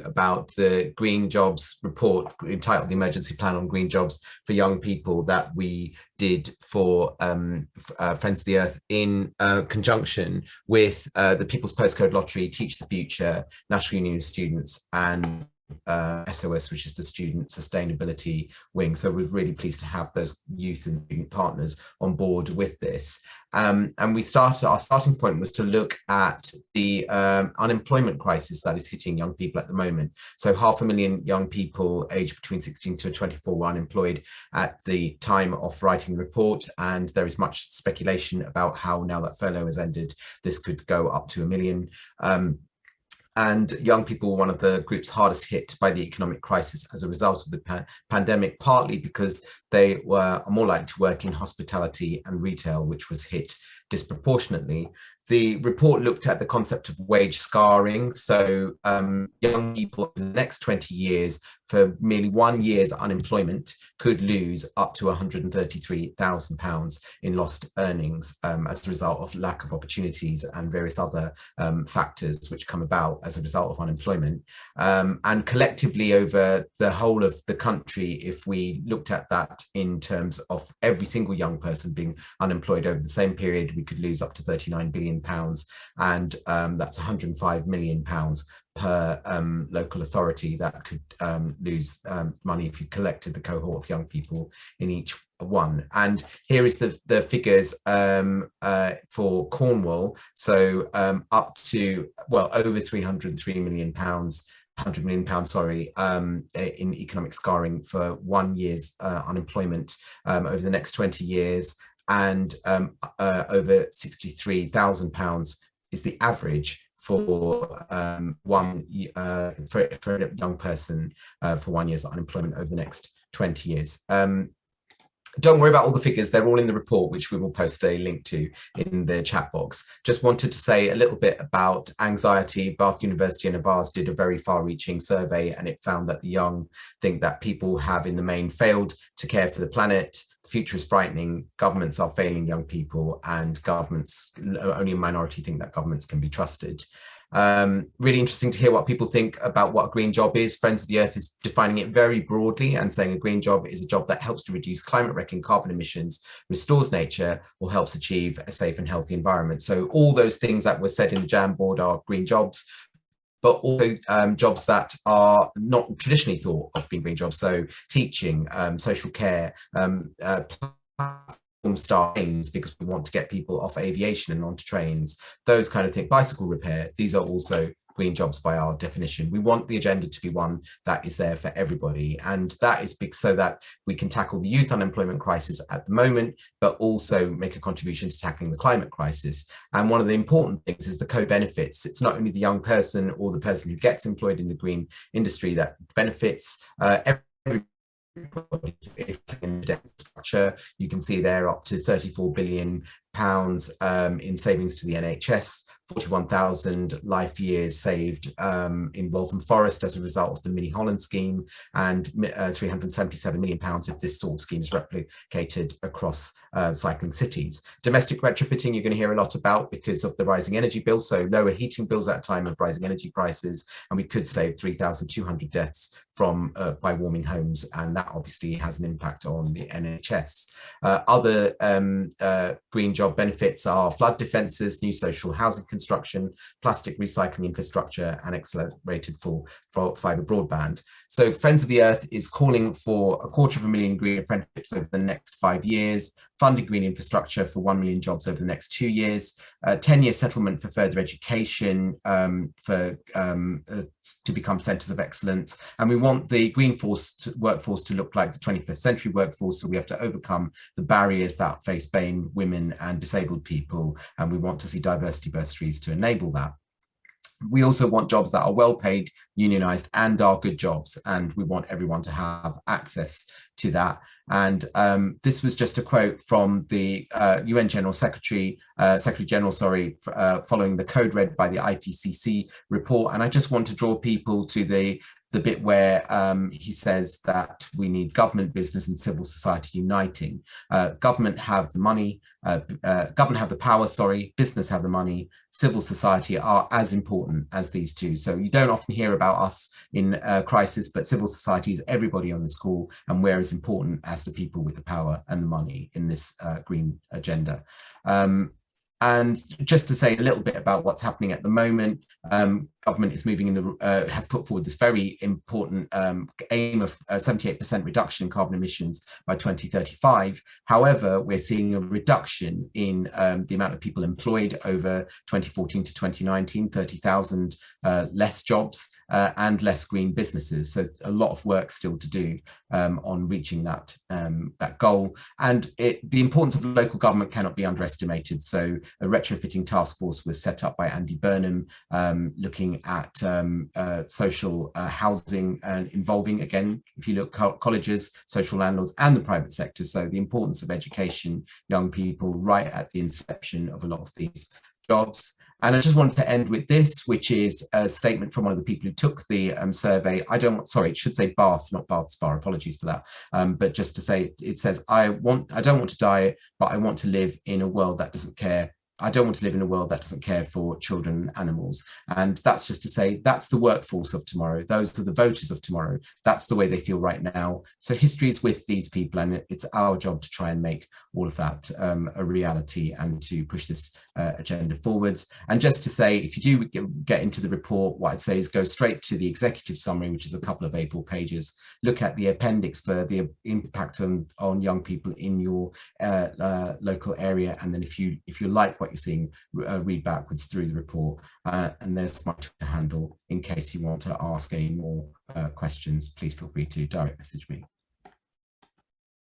about the Green Jobs report entitled The Emergency Plan on Green Jobs for Young People that we did for Friends of the Earth in conjunction with the People's Postcode Lottery, Teach the Future, National Union of Students, and SOS, which is the Student Sustainability Wing. So we're really pleased to have those youth and student partners on board with this. And our starting point was to look at the unemployment crisis that is hitting young people at the moment. So 500,000 young people aged between 16 to 24 were unemployed at the time of writing the report, and there is much speculation about how, now that furlough has ended, this could go up to 1 million. And young people were one of the groups hardest hit by the economic crisis as a result of the pandemic, partly because they were more likely to work in hospitality and retail, which was hit disproportionately. The report looked at the concept of wage scarring. So young people in the next 20 years, for merely 1 year's unemployment, could lose up to £133,000 in lost earnings as a result of lack of opportunities and various other factors which come about as a result of unemployment. And collectively over the whole of the country, if we looked at that in terms of every single young person being unemployed over the same period, we could lose up to £39 billion, and that's £105 million per local authority that could lose money if you collected the cohort of young people in each one. And here is the figures for Cornwall. So up to, well, over £303 million, £100 million, sorry, in economic scarring for 1 year's unemployment over the next 20 years, and over £63,000 is the average for for a young person for 1 year's unemployment over the next 20 years. Don't worry about all the figures, they're all in the report, which we will post a link to in the chat box. Just wanted to say a little bit about anxiety. Bath University and Avars did a very far-reaching survey, and it found that the young think that people have in the main failed to care for the planet. The future is frightening, governments are failing young people, and governments, only a minority think that governments can be trusted. Really interesting to hear what people think about what a green job is. Friends of the Earth is defining it very broadly and saying a green job is a job that helps to reduce climate wrecking carbon emissions, restores nature, or helps achieve a safe and healthy environment. So all those things that were said in the Jamboard are green jobs, but also jobs that are not traditionally thought of being green jobs. So teaching, social care, staff, because we want to get people off aviation and onto trains, those kind of things, bicycle repair, these are also green jobs by our definition. We want the agenda to be one that is there for everybody, and that is big so that we can tackle the youth unemployment crisis at the moment, but also make a contribution to tackling the climate crisis. And one of the important things is the co-benefits. It's not only the young person or the person who gets employed in the green industry that benefits, structure. You can see there up to £34 billion in savings to the NHS, 41,000 life years saved in Waltham Forest as a result of the mini Holland scheme, and £377 million if this sort of scheme is replicated across cycling cities. Domestic retrofitting you're going to hear a lot about because of the rising energy bills, so lower heating bills at a time of rising energy prices, and we could save 3,200 deaths from by warming homes, and that obviously has an impact on the NHS. Other green job benefits are flood defences, new social housing construction, plastic recycling infrastructure, and accelerated full fibre broadband. So Friends of the Earth is calling for 250,000 green apprenticeships over the next 5 years, funding green infrastructure for 1 million jobs over the next 2 years, 10-year settlement for further education to become centres of excellence. And we want the green workforce to look like the 21st century workforce, so we have to overcome the barriers that face BAME, women and disabled people, and we want to see diversity bursaries to enable that. We also want jobs that are well paid, unionised, and are good jobs, and we want everyone to have access to that. And this was just a quote from the UN General Secretary, Secretary General, sorry, following the code read by the IPCC report. And I just want to draw people to the bit where he says that we need government, business and civil society uniting. Government have the money, government have the power, sorry, business have the money, civil society are as important as these two. So you don't often hear about us in crisis, but civil society is everybody on this call, and we're as important as the people with the power and the money in this green agenda. And just to say a little bit about what's happening at the moment, government is moving in the, has put forward this very important aim of 78% reduction in carbon emissions by 2035. However, we're seeing a reduction in the amount of people employed over 2014 to 2019, 30,000 less jobs and less green businesses. So a lot of work still to do on reaching that, that goal. And the importance of local government cannot be underestimated. So a retrofitting task force was set up by Andy Burnham, looking at social housing and involving, again, if you look, colleges, social landlords and the private sector. So the importance of education, young people right at the inception of a lot of these jobs. And I just wanted to end with this, which is a statement from one of the people who took the survey. Sorry, it should say Bath, not Bath Spa, apologies for that. But just to say, it says, I don't want to die, but I want to live in a world that doesn't care. I don't want to live in a world that doesn't care for children and animals. And that's just to say, that's the workforce of tomorrow. Those are the voters of tomorrow. That's the way they feel right now. So history is with these people, and it's our job to try and make all of that a reality and to push this agenda forwards. And just to say, if you do get into the report, what I'd say is go straight to the executive summary, which is a couple of A4 pages. Look at the appendix for the impact on young people in your local area. And then if you like what you're seeing, read backwards through the report, and there's my Twitter handle in case you want to ask any more questions. Please feel free to direct message me.